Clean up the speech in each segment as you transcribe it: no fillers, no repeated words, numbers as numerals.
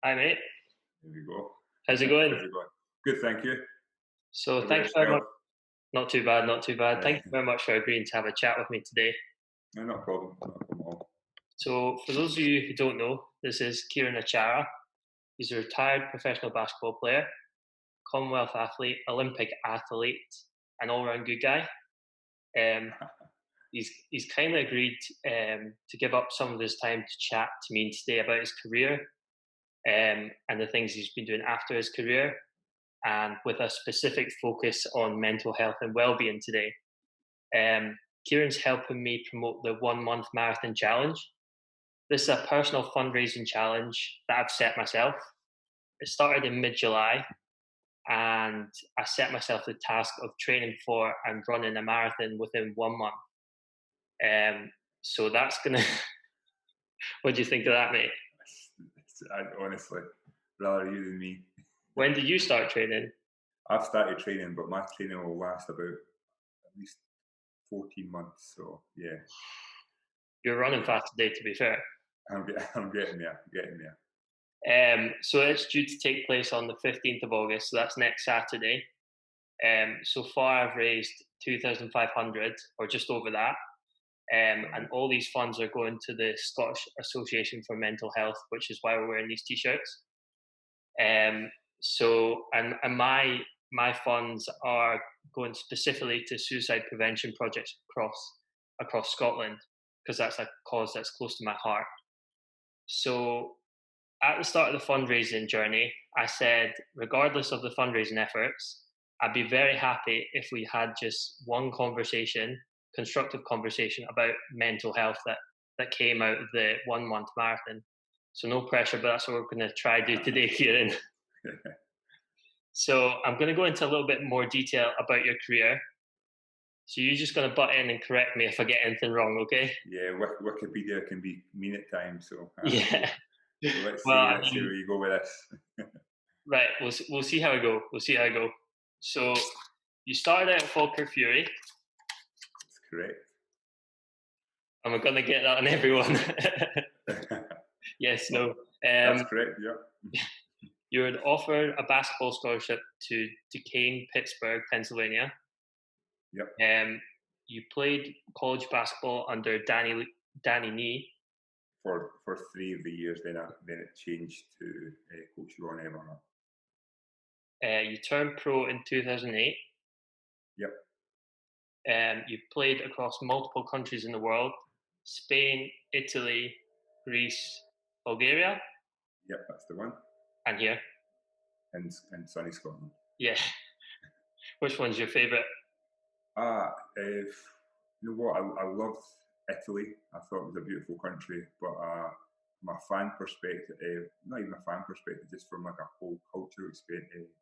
Hi, mate. There we go. How's it going? How's it going? Good, thank you. So, How about thanks very much. yourself? Not too bad, not too bad. Yeah, Thank you very much for agreeing to have a chat with me today. no, not a problem. Not a problem at all. So, for those of you who don't know, this is Kieron Achara. He's a retired professional basketball player, Commonwealth athlete, Olympic athlete, an all-round good guy. He's kindly agreed to give up some of his time to chat to me today about his career and the things he's been doing after his career, and with a specific focus on mental health and well-being today. Kieron's helping me promote the 1 month marathon challenge. This is a personal fundraising challenge that I've set myself. It started in mid-July, and I set myself the task of training for and running a marathon within 1 month. So that's gonna. What do you think of that, mate? Honestly, rather you than me. When did you start training? I've started training, but my training will last about at least 14 months. So yeah, You're running fast today, to be fair. I'm getting there, getting there. So it's due to take place on the 15th of August, so that's next Saturday. So far, I've raised 2,500 or just over that. And all these funds are going to the Scottish Association for Mental Health, which is why we're wearing these t-shirts. And my funds are going specifically to suicide prevention projects across Scotland, because that's a cause that's close to my heart. So at the start of the fundraising journey, I said, regardless of the fundraising efforts, I'd be very happy if we had just one conversation, constructive conversation about mental health that came out of the 1 month marathon. So no pressure, but that's what we're going to try to do today, Kieron. So I'm going to go into a little bit more detail about your career. So you're just going to butt in and correct me if I get anything wrong, okay? Yeah, Wikipedia can be mean at times, so Yeah. let's Well, see, I let's see mean, where you go with this. right. We'll see how I go. We'll see how I go. So you started out at Falkirk Fury. That's correct. Am I going to get that on everyone? Yes, no. That's correct. Yeah. You were offered a basketball scholarship to Duquesne, Pittsburgh, Pennsylvania. Yep. You played college basketball under Danny Nee. For 3 of the years, then it changed to Coach Ron Everhart. You turned pro in 2008. Yep. You played across multiple countries in the world: Spain, Italy, Greece, Bulgaria, Yep, that's the one. and here. And sunny Scotland. Yeah. Which one's your favourite? You know what? I loved Italy. I thought it was a beautiful country, but my fan perspective, not even a fan perspective, just from like a whole cultural experience,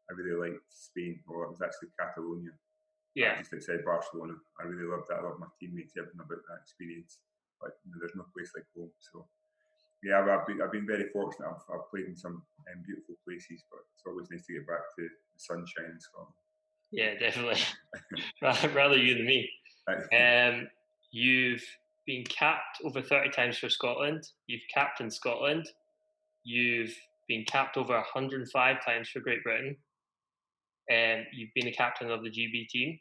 I really liked Spain. Well, it was actually Catalonia, Yeah. just outside Barcelona. I really loved that. I loved my teammates, everything about that experience. But there's no place like home. So yeah, I've been very fortunate. I've played in some beautiful places, but it's always nice to get back to the sunshine in Scotland. Yeah, definitely. Rather you than me. You've been capped over 30 times for Scotland. You've captained Scotland. You've been capped over 105 times for Great Britain. You've been the captain of the GB team.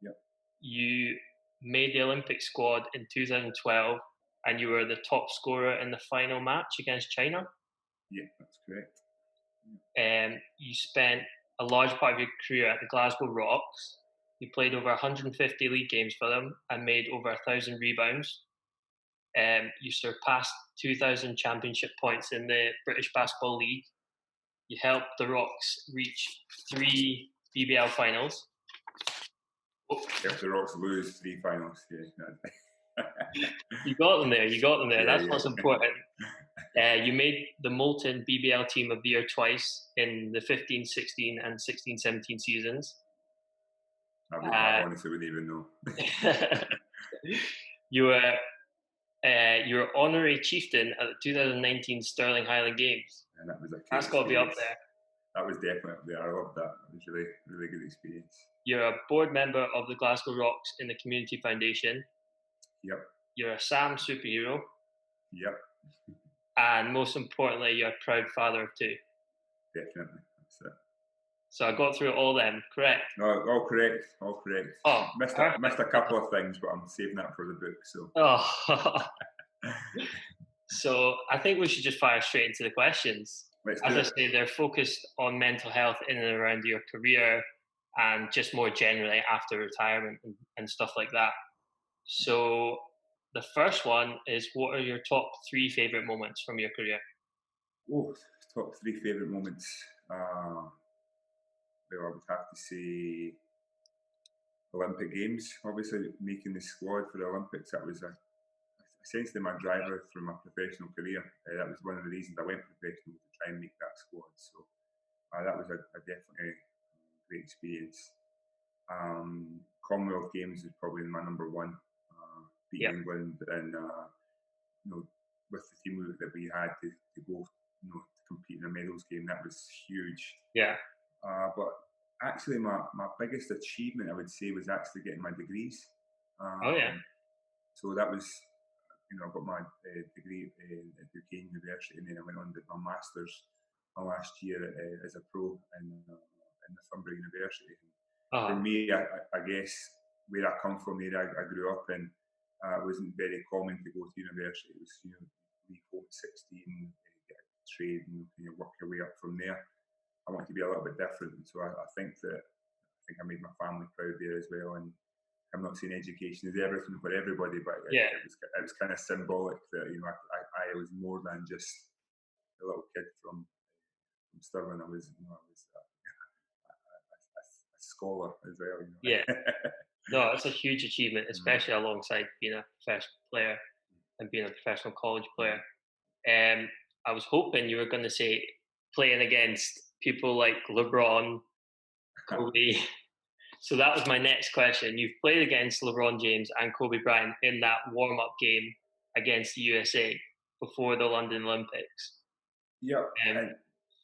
Yep. You made the Olympic squad in 2012, and you were the top scorer in the final match against China. Yeah, that's correct. You spent a large part of your career at the Glasgow Rocks. You played over 150 league games for them and made over 1,000 rebounds. You surpassed 2,000 championship points in the British Basketball League. You helped the Rocks reach 3 BBL finals. Helped the Rocks lose 3 finals. Yeah. You got them there. Yeah, That's what's important. You made the Molten BBL Team of the Year twice in the 15-16 and 16-17 seasons. I honestly wouldn't even know. You were honorary chieftain at the 2019 Stirling Highland Games. And that was That's got to be up there. That was definitely up there. I loved that. It was really, really good experience. You're a board member of the Glasgow Rocks in the Community Foundation. Yep. You're a SAM superhero. Yep. and most importantly, you're a proud father of two. definitely. That's it. So I got through all them, correct? No, all correct, all correct. Oh, Missed perfect. a couple of things, but I'm saving that for the book. So, Oh, so I think we should just fire straight into the questions. let's As do I it. say, they're focused on mental health in and around your career and just more generally after retirement and stuff like that. So the first one is, what are your top three favorite moments from your career? Oh, top three favorite moments. Well, I would have to say Olympic Games. Obviously, making the squad for the Olympics, that was essentially my driver through my professional career. That was one of the reasons I went professional, to try and make that squad. So that was a definitely great experience. Commonwealth Games is probably my number one. Yeah. Beating England and with the team that we had to go to compete in a medals game, that was huge. Yeah. But actually, my biggest achievement, I would say, was actually getting my degrees. Oh yeah. So that was, I got my degree at Duquesne University, and then I went on to my masters my last year as a pro in the Fundraising University. For Uh, me, I guess where I come from, there I grew up in, it wasn't very common to go to university. It was leave home at 16, get a trade, and work your way up from there. I want to be a little bit different, so I think I made my family proud there as well. And I'm not saying education is everything for everybody, but yeah. it was kind of symbolic that I was more than just a little kid from Stirling. I was a scholar as well. Yeah. No, it's a huge achievement, Mm. especially alongside being a professional player and being a professional college player. Mm. I was hoping you were going to say playing against people like LeBron, Kobe. So that was my next question. You've played against LeBron James and Kobe Bryant in that warm up game against the USA before the London Olympics. Yeah, Um, and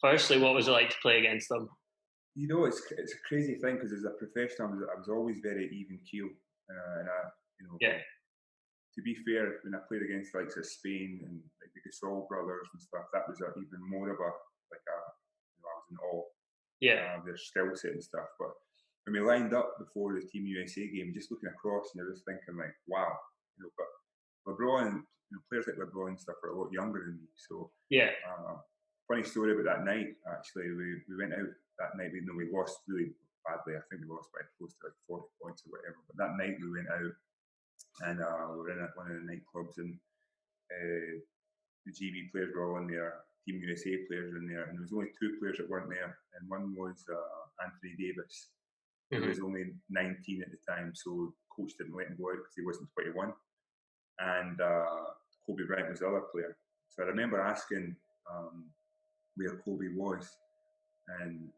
Firstly, what was it like to play against them? it's a crazy thing because as a professional, I was always very even keel, and Yeah, to be fair, when I played against likes of Spain and like the Gasol brothers and stuff, that was even more of a like a I was in awe yeah, their skill set and stuff. But when we lined up before the Team USA game, just looking across and you're just thinking like, wow, But LeBron, players like LeBron and stuff are a lot younger than me. So yeah. funny story about that night. Actually, we went out that night. Even though we lost really badly, I think we lost by close to like 40 points or whatever. But that night we went out and we were in one of the nightclubs, and the GB players were all in there, Team USA players in there, and there was only two players that weren't there, and one was Anthony Davis, who Hmm. was only 19 at the time, so coach didn't let him go out because he wasn't 21, and Kobe Bryant was the other player. So I remember asking where Kobe was, and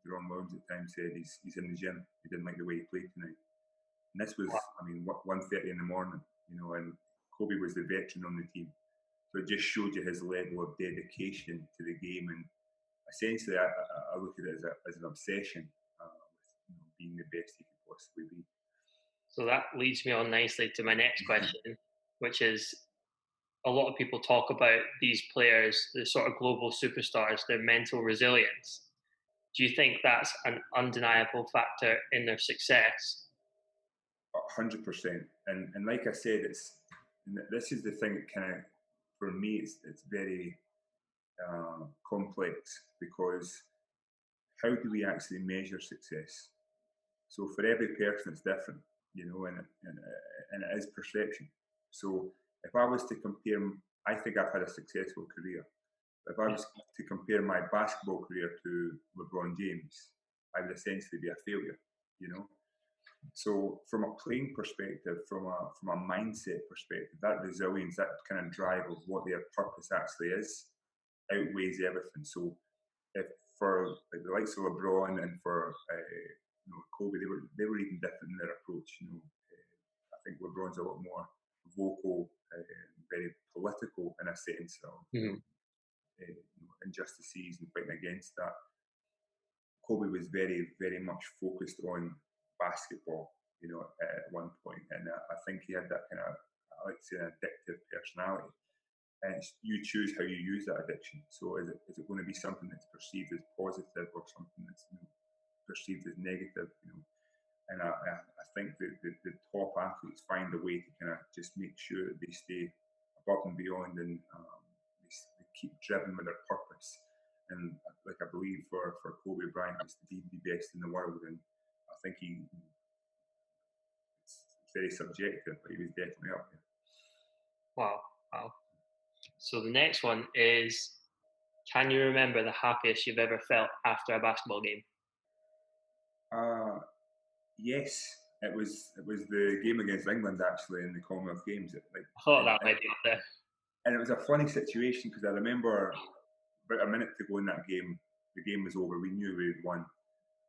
Jerome Williams at the time said he's in the gym. He didn't like the way he played tonight. And this was, 1:30 in the morning, and Kobe was the veteran on the team. So it just showed you his level of dedication to the game. And essentially, I look at it as an obsession with being the best he could possibly be. So that leads me on nicely to my next question, which is, a lot of people talk about these players, the sort of global superstars, their mental resilience. Do you think that's an undeniable factor in their success? 100%. And like I said, this is the thing that kind of, for me, it's very complex, because how do we actually measure success? So for every person, it's different, and it is perception. So if I was to compare, I think I've had a successful career. If I was to compare my basketball career to LeBron James, I would essentially be a failure, you know. So from a playing perspective, from a mindset perspective, that resilience, that kind of drive of what their purpose actually is, outweighs everything. So if for like the likes of LeBron and for Kobe, they were even different in their approach. I think LeBron's a lot more vocal, very political in a sense of Mhm. injustices and fighting against that. Kobe was very, very much focused on basketball, at one point, and I think he had that kind of, I like to say, an addictive personality. and you choose how you use that addiction. So is it going to be something that's perceived as positive or something that's perceived as negative? And I think that the top athletes find a way to kind of just make sure that they stay above and beyond, and they keep driven with their purpose. And like I believe for Kobe Bryant, it's to be the best in the world, and I think it's very subjective, but he was definitely up there. Wow, wow. So the next one is, can you remember the happiest you've ever felt after a basketball game? Uh, yes, it was the game against England actually in the Commonwealth Games. I thought that might be up there. And it was a funny situation because I remember about a minute to go in that game, the game was over. We knew we had won.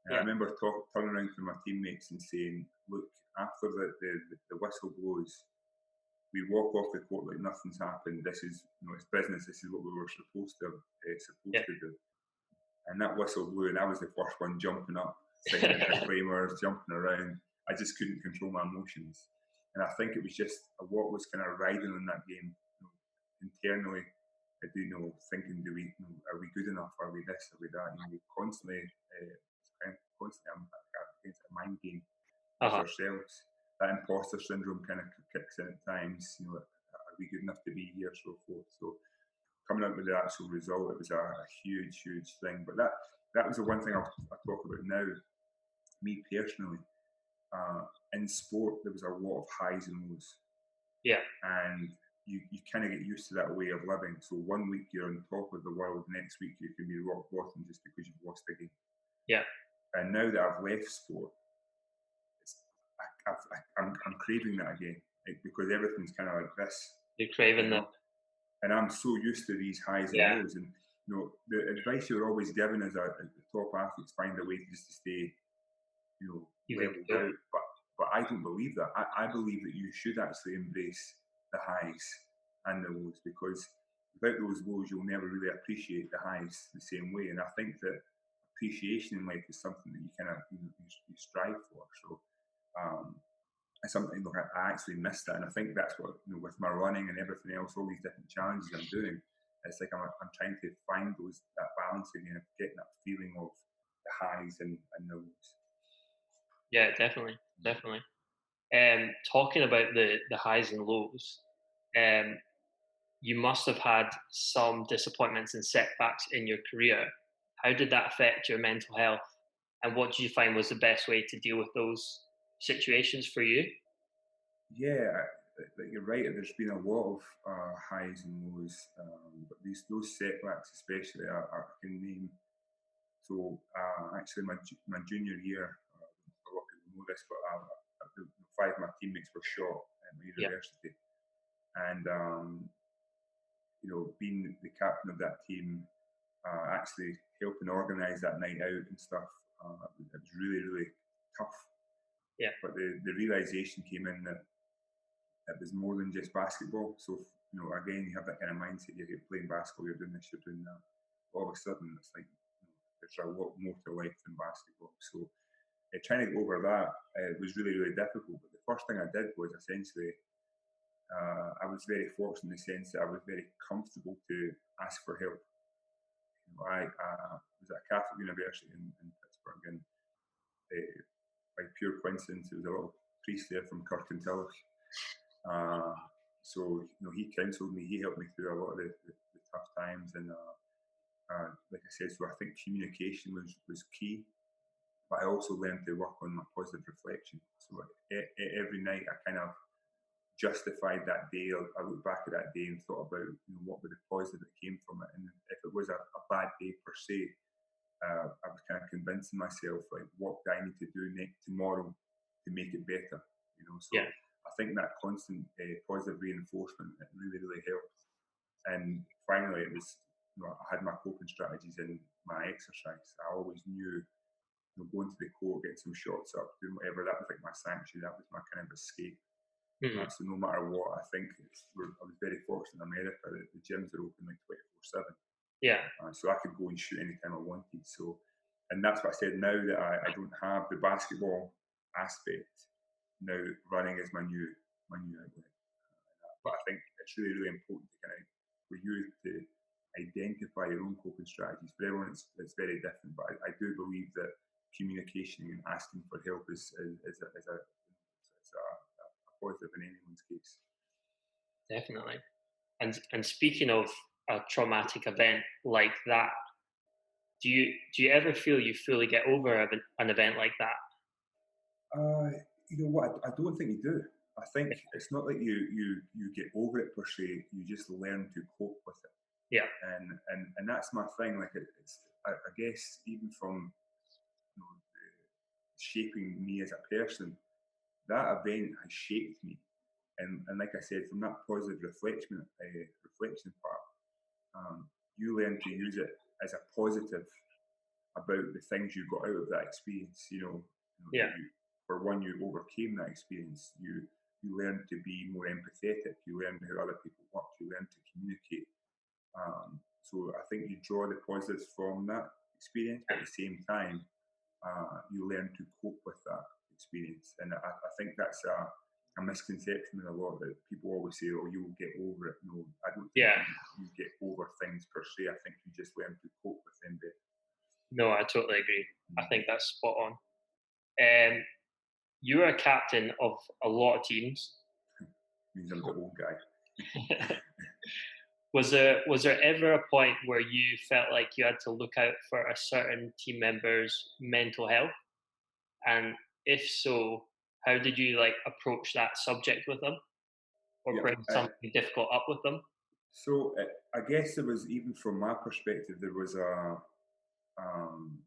And I Yeah, remember turning around to my teammates and saying, "Look, after the whistle blows, we walk off the court like nothing's happened. This is, it's business. This is what we were supposed yeah, to do." And that whistle blew, and I was the first one jumping up, singing the disclaimers, jumping around. I just couldn't control my emotions, and I think it was just what was kind of riding in that game. Internally, I do thinking, are we good enough? Are we this? Are we that? We constantly, I'm against a mind game with uh-huh. ourselves. That imposter syndrome kind of kicks in at times. Are we good enough to be here? So forth. So coming out with the actual result, it was a huge, huge thing. But that was the one thing I'll talk about now. Me personally, in sport, there was a lot of highs and lows, Yeah, and you kind of get used to that way of living. So one week you're on top of the world, next week you can be rock bottom just because you've lost a game. yeah. And now that I've left sport, I'm craving that again, because everything's kind of like this, You're you craving the, know. And I'm so used to these highs and yeah, lows. And the advice you're always given as the top athletes, find a way just to stay, even leveled though, out. But I don't believe that. I believe that you should actually embrace the highs and the lows, because without those lows, you'll never really appreciate the highs the same way. And I think that appreciation in life is something that you kind of you strive for. So um, it's something, look, I actually missed that, and I think that's what, with my running and everything else, all these different challenges I'm doing. It's like I'm trying to find that balance again, of getting that feeling of the highs and the lows. yeah, definitely, definitely. Talking about the highs and lows, um, you must have had some disappointments and setbacks in your career. How did that affect your mental health? And what do you find was the best way to deal with those situations for you? Yeah, you're right. There's been a lot of highs and lows, but those setbacks, especially, I can name. So actually, my junior year, a lot of people know this, but five of my teammates were shot at my Yeah, university, and being the captain of that team, actually helping organise that night out and stuff, it was really, really tough. yeah, But the realization came in that it was more than just basketball. So, again, you have that kind of mindset. You're playing basketball, you're doing this, you're doing that. All of a sudden, it's like, there's a lot more to life than basketball. So, trying to get over that was really, really difficult. But the first thing I did was essentially, I was very fortunate in the sense that I was very comfortable to ask for help. I was at a Catholic university in Pittsburgh, and uh, by pure coincidence, there was a little priest there from Kirkintilloch. Uh, so he counselled me, he helped me through a lot of the tough times, and like I said, so I think communication was key. But I also learned to work on my positive reflection. So every night I kind of justified that day. I looked back at that day and thought about what were the positive that came from it, and if it was a bad day per se, I was kind of convincing myself, like, what do I need to do tomorrow to make it better? yeah, So I think that constant positive reinforcement, it really, really helped. And finally, it was, I had my coping strategies in my exercise. I always knew, going to the court, getting some shots up, doing whatever, that was like my sanctuary. That was my kind of escape. mhm, So no matter what, I think I was very fortunate in America that the gyms are open like 24/7. yeah, So I could go and shoot anytime I wanted. So, and that's what I said. Now that I don't have the basketball aspect, now running is my new outlet. But I think it's really, really important to kind of for you to identify your own coping strategies. For everyone, it's very different. But I do believe that communication and asking for help is a positive in anyone's case. Definitely. And speaking of a traumatic event like that, do you ever feel you fully get over an event like that? Uh, you know what? I don't think you do. I think it's not like you get over it per se. You just learn to cope with it, Yeah, and that's my thing. Like it's I guess even from shaping me as a person, that event has shaped me. And like I said, from that positive reflection part, you learn to use it as a positive about the things you got out of that experience. yeah, That you, for one, you overcame that experience. You learn to be more empathetic. You learn how other people work. You learn to communicate. So I think you draw the positives from that experience, but at the same time, you learn to cope with that experience. And I think that's a misconception in a lot that people always say, "Oh, you'll get over it." No, I don't think yeah. you get over things per se. I think you just learn to cope with them better. No, I totally agree. I Mm. think that's spot on. Um, you were a captain of a lot of teams. Means I'm the old guy. Was there ever a point where you felt like you had to look out for a certain team member's mental health? And if so, how did you like approach that subject with them, or Yeah. bring something difficult up with them? So I guess there was, even from my perspective, there was um,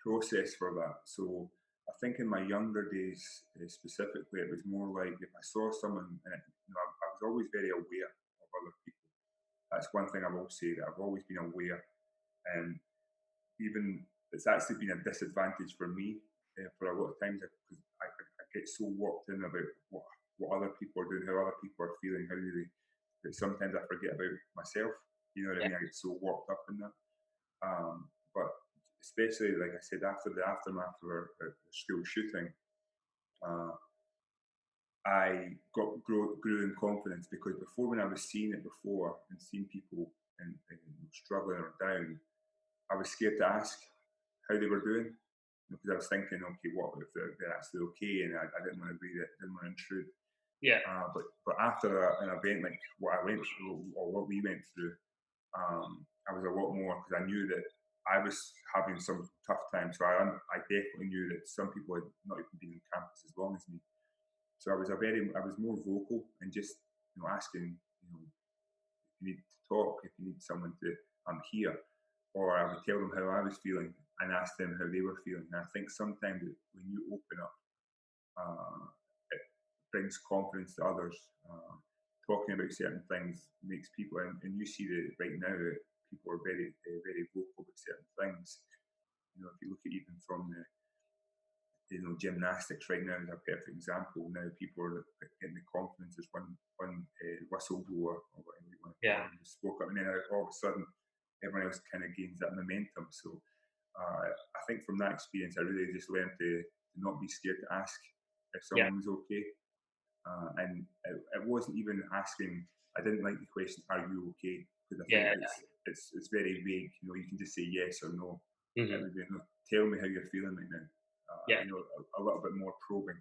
process for that. So I think in my younger days, specifically, it was more like if I saw someone, and I was always very aware of other people. That's one thing I will say, that I've always been aware, and even it's actually been a disadvantage for me for a lot of times because I get so walked in about what other people are doing, how other people are feeling, how they, that sometimes I forget about myself. You know what I Yeah, mean? I get so walked up in that. But especially, like I said, after the aftermath of our school shooting, uh, I grew in confidence, because before, when I was seeing it before and seeing people and struggling or down, I was scared to ask how they were doing, because I was thinking, okay, what if they're actually okay? And I didn't want to read it, didn't want to intrude. yeah, But after an event like what I went through, or what we went through, I was a lot more, because I knew that I was having some tough time. So I definitely knew that some people had not even been on campus as long as me. So I was more vocal, and just asking, if you need to talk, if you need someone to, I'm here. Or I would tell them how I was feeling and ask them how they were feeling. And I think sometimes when you open up, uh, it brings confidence to others. Talking about certain things makes people, and you see that right now, people are very vocal about certain things. If you look at even from the gymnastics right now is a perfect example. Now people are getting the confidence. There's one whistleblower, or whatever you want to call yeah, him, who spoke up, and then all of a sudden everyone else kind of gains that momentum. So I think from that experience, I really just learned to not be scared to ask if yeah, someone was okay. And it wasn't even asking. I didn't like the question, "Are you okay?" Because I think yeah. it's very vague. You can just say yes or no. It Hmm. would be, no, tell me how you're feeling right now. Yeah, A little bit more probing.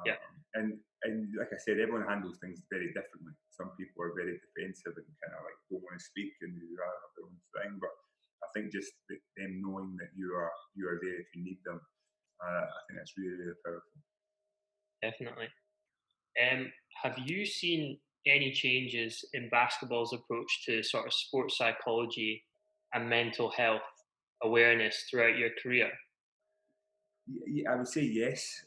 yeah, And like I said, everyone handles things very differently. Some people are very defensive and kind of like don't want to speak, and they rather have their own thing. But I think just them knowing that you are there if you need them, I think that's really, really powerful. definitely. Have you seen any changes in basketball's approach to sort of sports psychology and mental health awareness throughout your career? Yeah, I would say yes.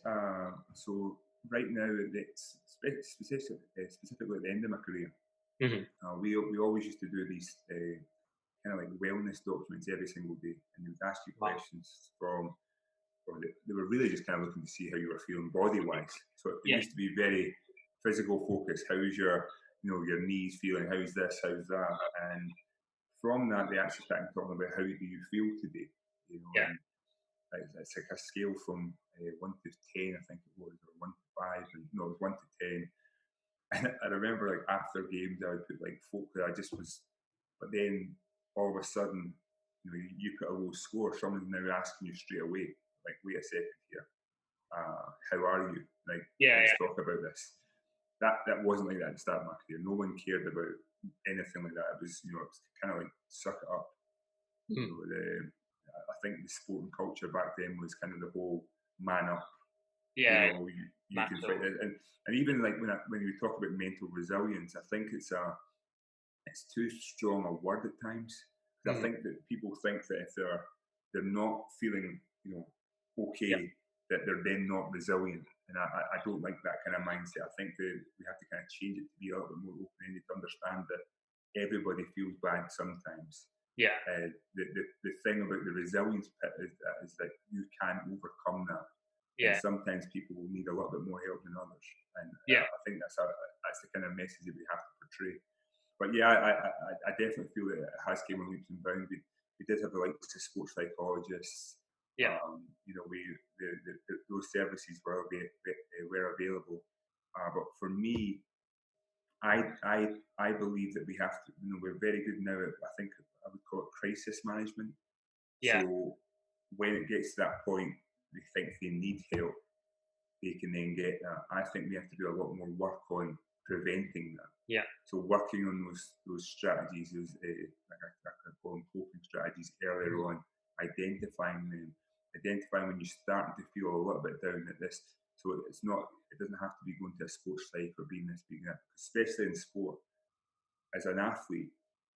So right now, it's specifically at the end of my career, Hmm. we always used to do these kind of like wellness documents every single day, and they would ask you Wow. questions they were really just kind of looking to see how you were feeling body wise. So it Yeah, used to be very physical focused. How's your knees feeling? How's this? How's that? And from that, they actually started talking about how do you feel today. yeah, And it's like a scale from 1 to 10, I think it was, or 1 to 5, and no, it was 1 to 10. And I remember like after games, I would put like folk that I just was, but then all of a sudden, you put a low score, someone's now asking you straight away, like, wait a second here, how are you? Like, Yeah, let's talk about this. That wasn't like that at the start of my career. No one cared about anything like that. It was, it was kind of like suck it up. yeah. I think the sporting culture back then was kind of the whole man up. Yeah, You can macho. fight it, and even like when we talk about mental resilience, I think it's too strong a word at times. I Mm. think that people think that if they're not feeling Yeah, okay, that they're then not resilient, and I don't like that kind of mindset. I think that we have to kind of change it to be a little bit more open ended, to understand that everybody feels bad sometimes. yeah, The thing about the resilience bit is that you can overcome that, and yeah, sometimes people will need a little bit more help than others, and yeah, I think that's the kind of message that we have to portray. But yeah, I definitely feel that it has came in leaps and bounds. We did have the likes of sports psychologists. yeah, Those services were available. But for me, I believe that we have to. We're very good now at, I think I would call it crisis management. yeah, So when it gets to that point, they think they need help, they can then get that. I think we have to do a lot more work on preventing that. yeah. So working on those strategies is like I could call them coping strategies earlier Mhm. on, identifying them, identifying when you're starting to feel a little bit down at this. So it doesn't have to be going to a sports psych or being this, being that. Especially in sport, as an athlete,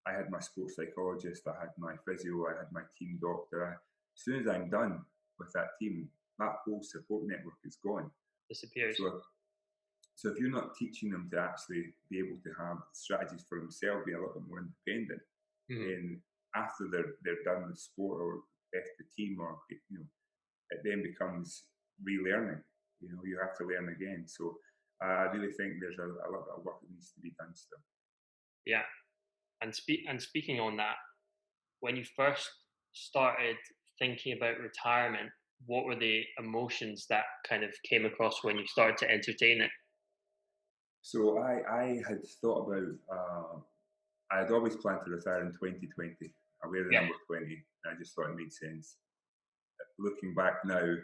I had my sports psychologist, I had my physio, I had my team doctor. As soon as I'm done with that team, that whole support network is gone. Disappears. So so if you're not teaching them to actually be able to have strategies for themselves, be a little bit more independent, Mhm. then after they're done with sport or left the team, or it then becomes relearning. You have to learn again. So I really think there's a lot of work that needs to be done still. Yeah, and speaking on that, when you first started thinking about retirement, what were the emotions that kind of came across when you started to entertain it? So I had thought about. I had always planned to retire in 2020. I wear the Yeah, number 20, and I just thought it made sense. Looking back now,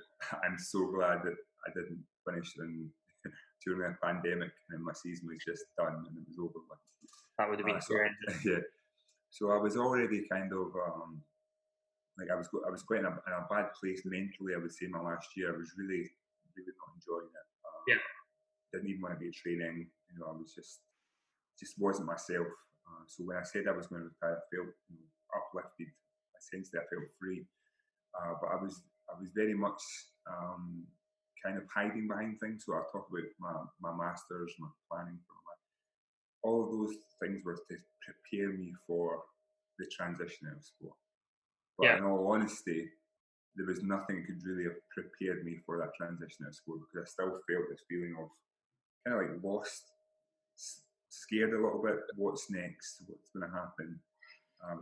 I'm so glad that I didn't finish during a pandemic and my season was just done and it was over with. that would have been So horrendous. yeah, so I was already kind of like I was quite in a bad place mentally. I would say my last year I was really not enjoying it. Yeah, Didn't even want to be at training. I was just wasn't myself. So when I said I was going to retire, I felt uplifted. Essentially, I felt free. But I was very much kind of hiding behind things. So I talk about my masters, my planning for all of those things were to prepare me for the transition out of sport. But yeah, in all honesty, there was nothing that could really have prepared me for that transition out of sport, because I still felt this feeling of kind of like lost, scared a little bit. What's next? What's going to happen? My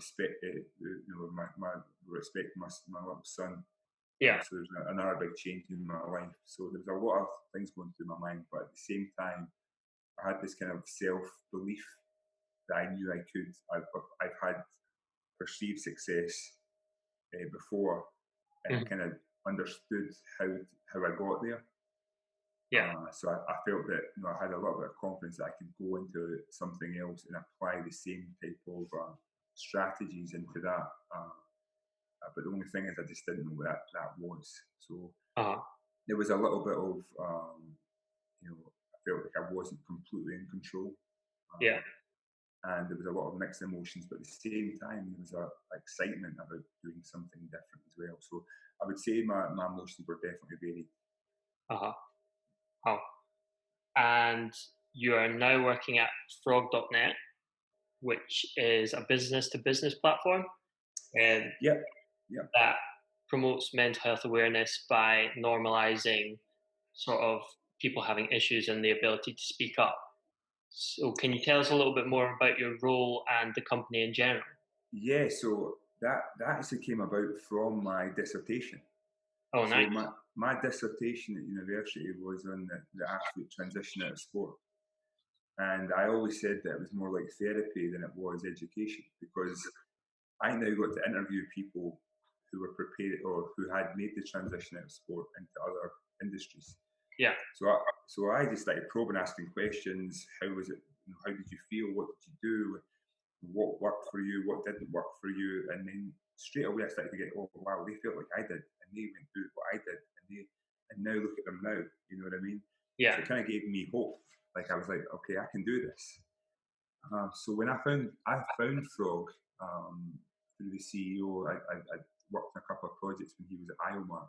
respect my little son. yeah, So there's another big change in my life. So there's a lot of things going through my mind, but at the same time, I had this kind of self belief that I knew I could. I've had perceived success before, and I mhm, kind of understood how I got there. yeah, So I felt that I had a little bit of confidence that I could go into something else and apply the same type of strategies into that. But the only thing is, I just didn't know what that was. So uh-huh, there was a little bit of, I felt like I wasn't completely in control. yeah, Um, and there was a lot of mixed emotions, but at the same time, there was a excitement about doing something different as well. So I would say my emotions were definitely varied. uh-huh. Oh, and you are now working at frog.net, which is a business to business platform. And Yep, yep. that promotes mental health awareness by normalizing sort of people having issues and the ability to speak up. So, can you tell us a little bit more about your role and the company in general? Yeah, so that actually came about from my dissertation. Oh, So nice. my dissertation at university was on the athlete transition out of sport. And I always said that it was more like therapy than it was education, because I now got to interview people who were prepared or who had made the transition out of sport into other industries. Yeah. So I just started probing, asking questions. How was it? How did you feel? What did you do? What worked for you? What didn't work for you? And then straight away I started to get, oh wow, they felt like I did, and they went through what I did, and now look at them now. You know what I mean? Yeah. So it kind of gave me hope. Like I was like, okay, I can do this. So when I found Frog through the CEO. I worked on a couple of projects when he was at Iowa,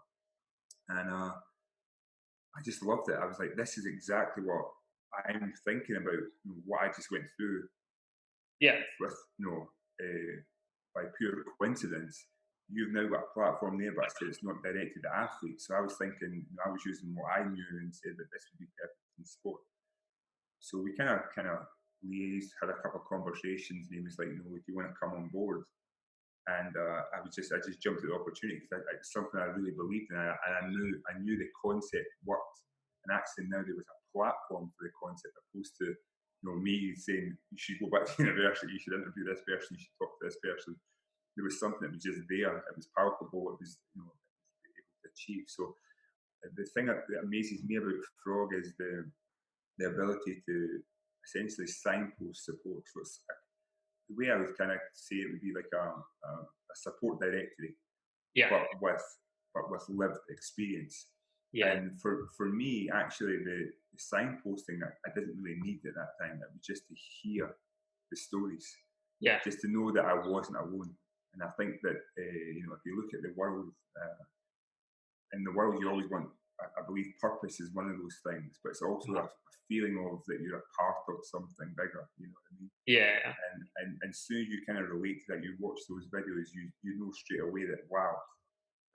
and I just loved it. I was like, this is exactly what I'm thinking about. What I just went through Yeah. with, by pure coincidence. You've now got a platform there, but I said it's not directed at athletes. So I was thinking, I was using what I knew and said that this would be perfect in sport. So we kind of liaised, had a couple of conversations, and he was like, if you want to come on board, and I just jumped at the opportunity because it's something I really believed in, and I knew the concept worked, and actually now there was a platform for the concept, opposed to me saying you should go back to university, you should interview this person, you should talk to this person. There was something that was just there, it was palpable, it was able to achieve. So the thing that amazes me about Frog is the ability to essentially signpost support. So it's the way I would kind of say it would be like a support directory, Yeah. but with lived experience. Yeah. And for me, actually, the signposting I didn't really need at that time. It was just to hear the stories, Yeah. just to know that I wasn't alone. And I think that if you look at the world, in the world, you always want. I believe purpose is one of those things, but it's also a feeling of that you're a part of something bigger. You know what I mean? Yeah. And soon as you kind of relate to that, you watch those videos, you know straight away that wow,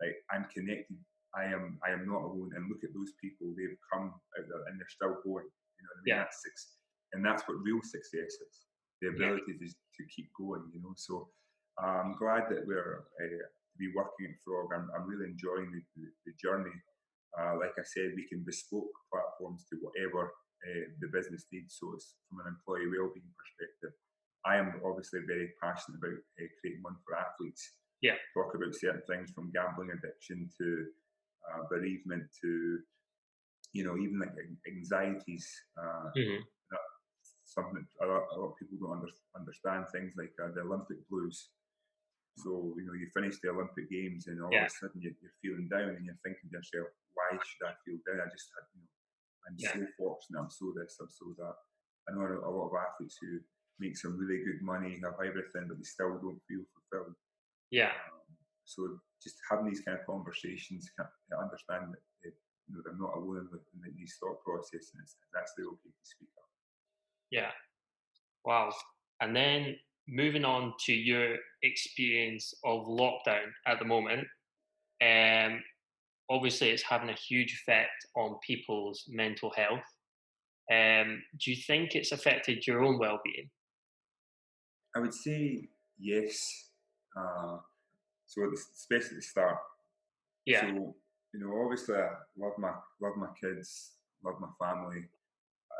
like I'm connected. I am not alone. And look at those people; they've come out there and they're still going. You know what I mean? Yeah. That's what real success is: the Yeah. ability to keep going. So I'm glad that we're to be working at Frog. I'm really enjoying the journey. Like I said, we can bespoke platforms to whatever the business needs. So it's from an employee wellbeing perspective. I am obviously very passionate about creating one for athletes. Yeah. Talk about certain things from gambling addiction to bereavement to even like anxieties. Mm-hmm. Something that a lot of people don't understand. Things like the Olympic blues. So you finish the Olympic Games and all of Yeah. a sudden you're feeling down and you're thinking to yourself, why should I feel down? I just had, I'm Yeah. so fortunate. I'm so this. I'm so that. I know a lot of athletes who make some really good money, have everything, but they still don't feel fulfilled. Yeah. So just having these kind of conversations, understand that they're not alone in these thought processes, and it's actually okay to speak up. Yeah. Wow. And then moving on to your experience of lockdown at the moment, um, obviously it's having a huge effect on people's mental health. Do you think it's affected your own well-being? I would say yes. Uh, especially at the start. Yeah. So obviously, I love my kids, love my family.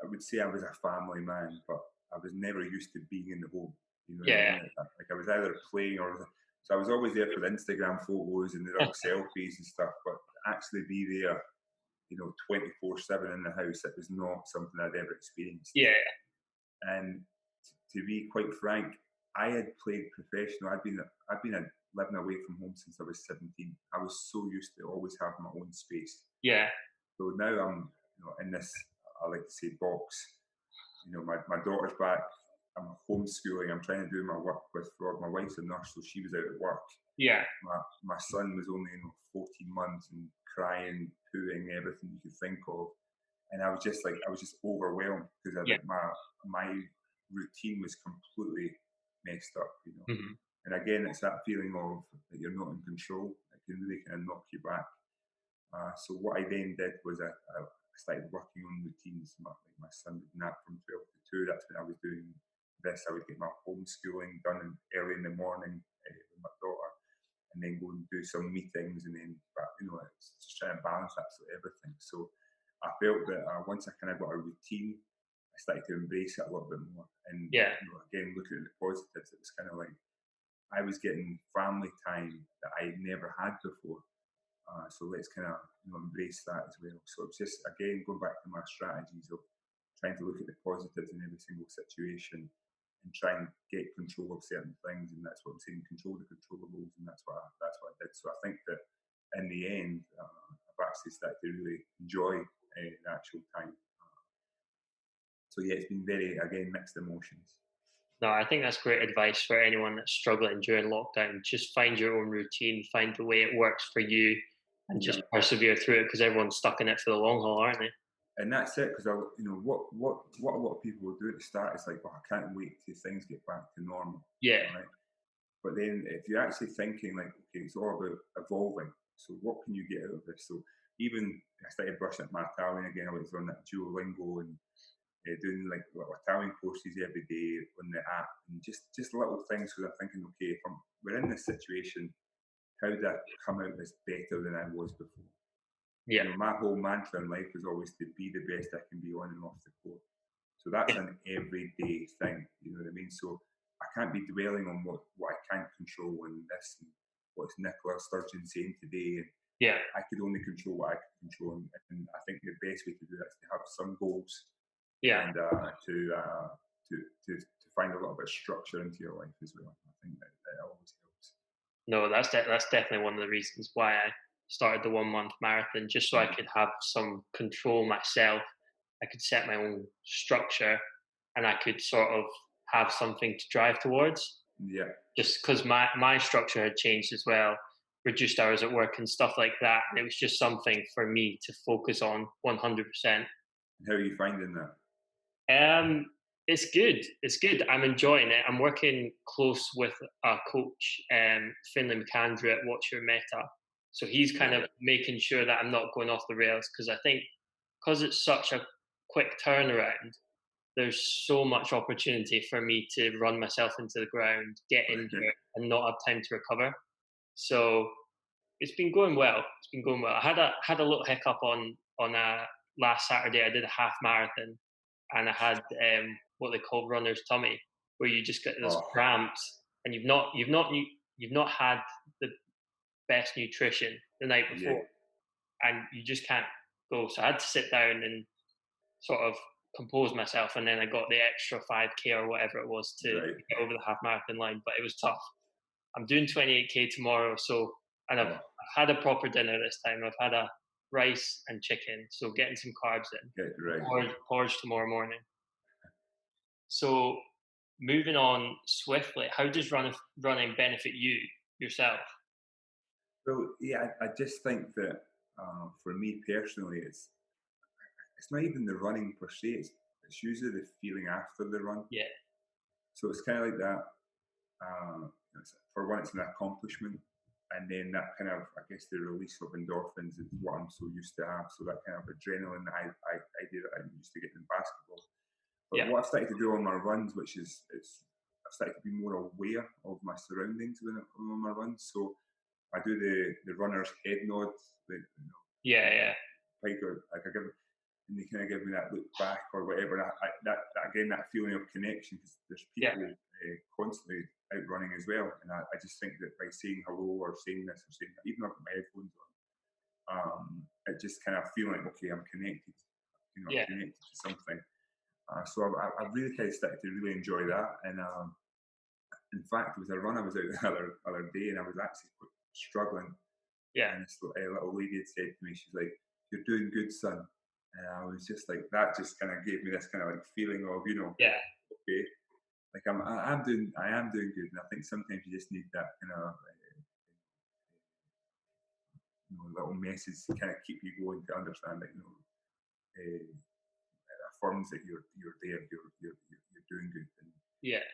I would say I was a family man, but I was never used to being in the home. You know what I Yeah. mean? Like I was either playing so I was always there for the Instagram photos and the little selfies and stuff, but to actually be there, 24/7 in the house, it was not something I'd ever experienced. Yeah. And to be quite frank, I had played professional. I've been living away from home since I was 17. I was so used to always having my own space. Yeah. So now I'm, in this, I like to say, box. My daughter's back. I'm homeschooling. I'm trying to do my work with Frog. My wife's a nurse, so she was out at work. Yeah. My son was only 14 months and crying, pooing, everything you could think of. And I was just overwhelmed because Yeah. my routine was completely messed up. Hmm. And again, it's that feeling of that you're not in control. It can really kind of knock you back. So what I then did was I started working on routines. My son would nap from 12 to 2. That's when I was doing this. I would get my homeschooling done early in the morning with my daughter, and then go and do some meetings, and then it's just trying to balance absolutely everything. So I felt that once I kind of got a routine, I started to embrace it a little bit more. And Yeah. again, looking at the positives, it was kind of like I was getting family time that I never had before. So let's kind of embrace that as well. So it's just again going back to my strategies of trying to look at the positives in every single situation and try and get control of certain things. And that's what I'm saying: control the controllables, and that's what I did. So I think that in the end, I've actually started to really enjoy the actual time. So yeah, it's been very again mixed emotions. No, I think that's great advice for anyone that's struggling during lockdown. Just find your own routine, find the way it works for you, and Yeah. just persevere through it because everyone's stuck in it for the long haul, aren't they? And that's it, because what a lot of people will do at the start is like, oh, I can't wait till things get back to normal, Yeah, right? But then if you're actually thinking like, okay, it's all about evolving. So what can you get out of this? So even I started brushing up my Italian again. I was on that Duolingo and doing like little Italian courses every day on the app, and just little things. So I'm thinking, okay, if we're in this situation, how do I come out as better than I was before? yeah, My whole mantra in life is always to be the best I can be on and off the court. So that's yeah, an everyday thing, you know what I mean? So I can't be dwelling on what I can't control and this and what's Nicola Sturgeon saying today. And yeah, I could only control what I can control. And I think the best way to do that is to have some goals yeah. and to find a little bit of structure into your life as well. I think that always helps. No, that's definitely one of the reasons why I started the 1 month marathon, just so I could have some control myself. I could set my own structure, and I could sort of have something to drive towards. Yeah. Just because my structure had changed as well, reduced hours at work and stuff like that. And it was just something for me to focus on 100%. And how are you finding that? Um, it's good. It's good. I'm enjoying it. I'm working close with a coach, Finlay McAndrew at Watch Your Meta. So he's kind Yeah. of making sure that I'm not going off the rails because I think because it's such a quick turnaround, there's so much opportunity for me to run myself into the ground, get injured, and not have time to recover. So it's been going well. It's been going well. I had a little hiccup on last Saturday. I did a half marathon, and I had what they call runner's tummy, where you just get those Oh, cramps, and you've not had the best nutrition the night yeah. before, and you just can't go. So I had to sit down and sort of compose myself, and then I got the extra 5K or whatever it was to Right. get over the half marathon line. But it was tough. I'm doing 28K tomorrow, so and Oh, I've had a proper dinner this time. I've had a rice and chicken, so getting some carbs in. get right. Porridge tomorrow morning. So moving on swiftly, how does running benefit you yourself? Well, yeah, I just think that for me personally, it's not even the running per se. It's usually the feeling after the run. Yeah, So it's kind of like that. For one, it's an accomplishment, and then that kind of, I guess, the release of endorphins is what I'm so used to have. So that kind of adrenaline that I did, I used to get in basketball. But yeah, what I've started to do on my runs, which is I've started to be more aware of my surroundings when I'm on my runs. So I do the runner's head nod, yeah, yeah, like I give, and they kind of give me that look back or whatever. That again, that feeling of connection, because there's yeah, people constantly out running as well, and I just think that by saying hello or saying this or saying that, even if I've got my headphones on, it just kind of feel like, okay, I'm connected. I'm yeah, connected to something. So I've really kind of started to really enjoy that, and in fact, there was a run I was out the other day, and I was actually struggling. yeah, And this little lady had said to me, she's like, "You're doing good, son." And I was just like, that just kind of gave me this kind of like feeling of, yeah, okay, like I am doing good. And I think sometimes you just need that kind of little message to kind of keep you going, to understand that affirms that you're there, you're doing good. And yeah.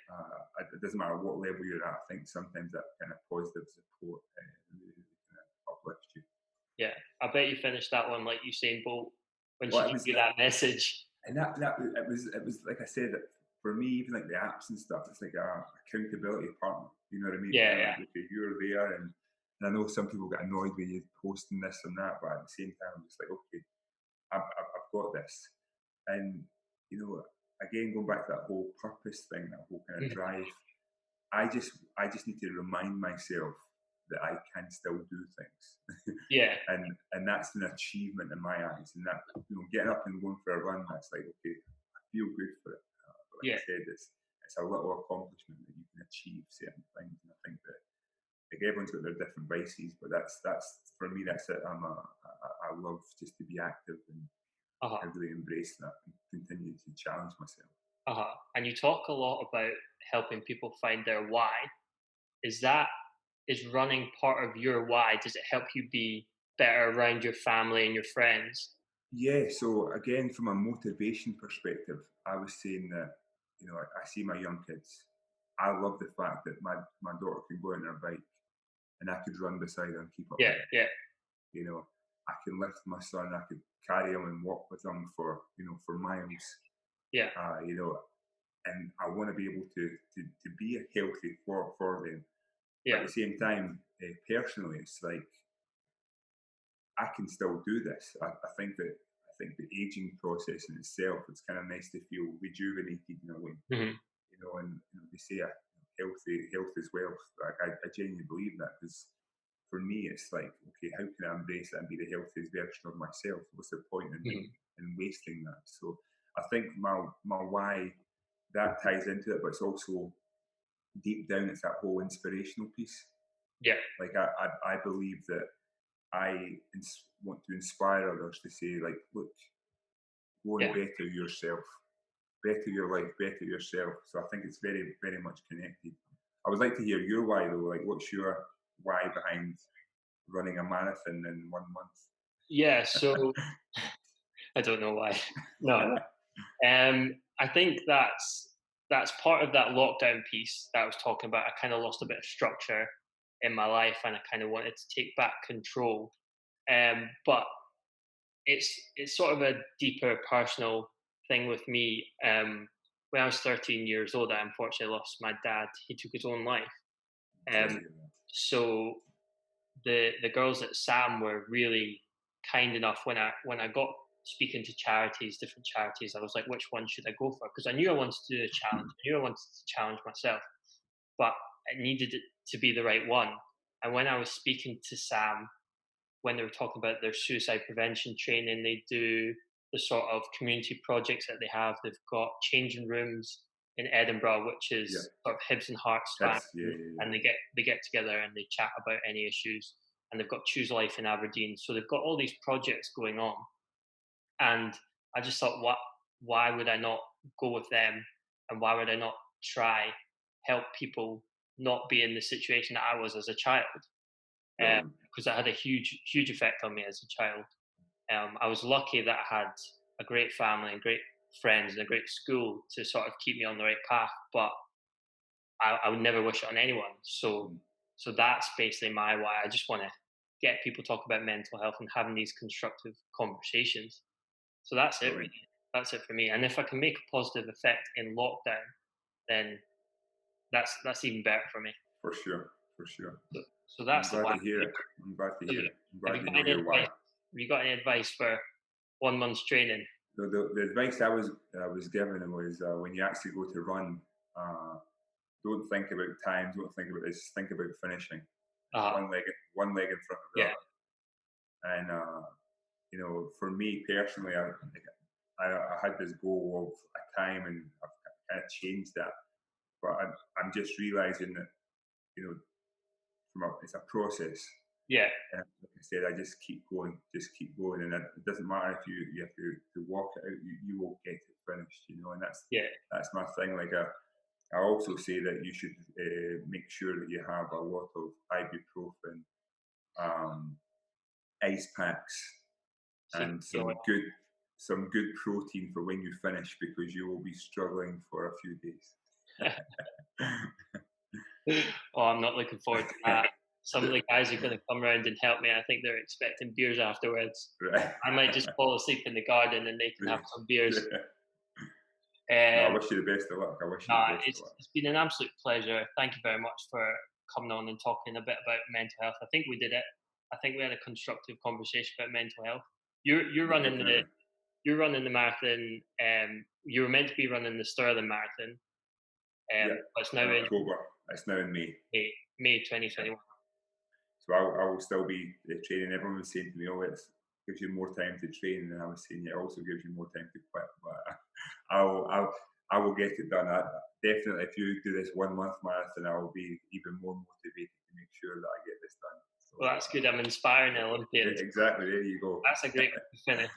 it doesn't matter what level you're at. I think sometimes that kind of positive support really kind of uplifts you. Yeah, I bet you finished that one like Usain Bolt when she Well, it gave was you that message. and that it was like I said, that for me, even like the apps and stuff, it's like a accountability partner. You know what I mean? It's Yeah, kind of yeah, like, okay, you're there, and I know some people get annoyed with you posting this and that, but at the same time, I'm just like, okay, I've got this, and you know, again, going back to that whole purpose thing, that whole kind of Mhm. drive, I just need to remind myself that I can still do things. Yeah, And that's an achievement in my eyes. And that, getting up and going for a run, that's like, okay, I feel good for it. But like yeah, I said, it's a little accomplishment that you can achieve certain things. And I think that, like, everyone's got their different vices, but that's for me, that's it. I love just to be active, and uh-huh, I really embrace that and continue to challenge myself. uh-huh. And you talk a lot about helping people find their why. Is that is running part of your why? Does it help you be better around your family and your friends? Yeah, so again, from a motivation perspective, I was saying that, I see my young kids. I love the fact that my daughter can go on her bike and I could run beside her and keep up Yeah, with her. yeah, You know, I can lift my son, I could carry him and walk with him for miles. yeah, Uh, you know, and I want to be able to be healthy for them. But yeah, at the same time, personally, it's like I can still do this. I think the aging process in itself, it's kind of nice to feel rejuvenated in a way, mhm, and they say health is wealth. Like, I genuinely believe that, because for me, it's like, okay, how can I embrace that and be the healthiest version of myself? What's the point mhm. in wasting that? So I think my why, that ties into it, but it's also deep down, it's that whole inspirational piece. Yeah, Like, I believe that want to inspire others to say, like, look, go and yeah. better yourself, better your life, better yourself. So I think it's very, very much connected. I would like to hear your why though. Like, what's your why behind running a marathon in 1 month? Yeah, so I don't know why. No, no. I think that's part of that lockdown piece that I was talking about. I kind of lost a bit of structure in my life, and I kind of wanted to take back control. But it's sort of a deeper personal thing with me. When I was 13 years old, I unfortunately lost my dad. He took his own life. Sorry to Um, hear that. so the girls at Sam were really kind enough when I got speaking to charities, different charities. I was like, which one should I go for? Because I knew I wanted to do a challenge. I knew I wanted to challenge myself, but I needed it to be the right one. And when I was speaking to Sam, when they were talking about their suicide prevention training, they do the sort of community projects that they have. They've got changing rooms in Edinburgh, which Yeah, is sort of Hibs and Hearts fan, that's yeah, yeah, yeah. and they get together and they chat about any issues. And they've got Choose Life in Aberdeen, so they've got all these projects going on. And I just thought, why would I not go with them, and why would I not try help people not be in the situation that I was as a child? Brilliant. Because it had a huge effect on me as a child. I was lucky that I had a great family and great friends and a great school to sort of keep me on the right path, but I would never wish it on anyone. Mm, So that's basically my why. I just want to get people talking about mental health and having these constructive conversations. So that's it, brilliant. really. That's it for me. And if I can make a positive effect in lockdown, then that's even better for me. For sure, for sure. So I'm that's the glad why. to hear it. I'm glad to So, hear it. I'm have glad you to got know any your advice? why. Have you got any advice for 1 month's training? The advice I was given was, when you actually go to run, uh, don't think about time, don't think about this, think about finishing. Uh, One leg in front of the yeah, other. And for me personally, I had this goal of a time, and I've kind of changed that. But I'm just realizing that, you know it's a process. yeah, And like I said, I just keep going, and it doesn't matter if you have to walk it out. You will get it finished, and yeah, that's my thing. Like, I also say that you should, make sure that you have a lot of ibuprofen, um, ice packs, so you and can feel some good protein for when you finish, because you will be struggling for a few days. it. Oh, I'm not looking forward to that. Some of the guys are going to come around and help me. I think they're expecting beers afterwards. Right. I might just fall asleep in the garden and they can have some beers. No, I Um, wish you the best of luck. I wish you nah, the best of luck. it's been an absolute pleasure. Thank you very much for coming on and talking a bit about mental health. I think we did it. I think we had a constructive conversation about mental health. You're Yeah, running definitely. you're running the marathon. You were meant to be running the Stirling Marathon, Yeah, but it's now in in October. It's now in May. May Yeah. 2021. So I will still be training. Everyone was saying to me, "Oh, it gives you more time to train," and I was saying, "Yeah, it also gives you more time to quit." But I will get it done. Definitely, if you do this 1 month marathon, I will be even more motivated to make sure that I get this done. So Well, that's good. I'm inspiring the yeah, Olympians. exactly. There you go. That's a great way to finish.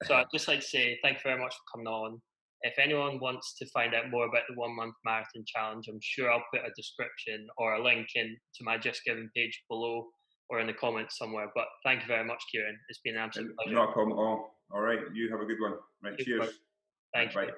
So I'd just like to say thank you very much for coming on. If anyone wants to find out more about the 1 month marathon challenge, I'm sure I'll put a description or a link in to my Just Giving page below or in the comments somewhere. But thank you very much, Kieron. It's been an absolute pleasure. Not a problem at all. All right, you have a good one. Right, You too. cheers. Right, Thank bye. you.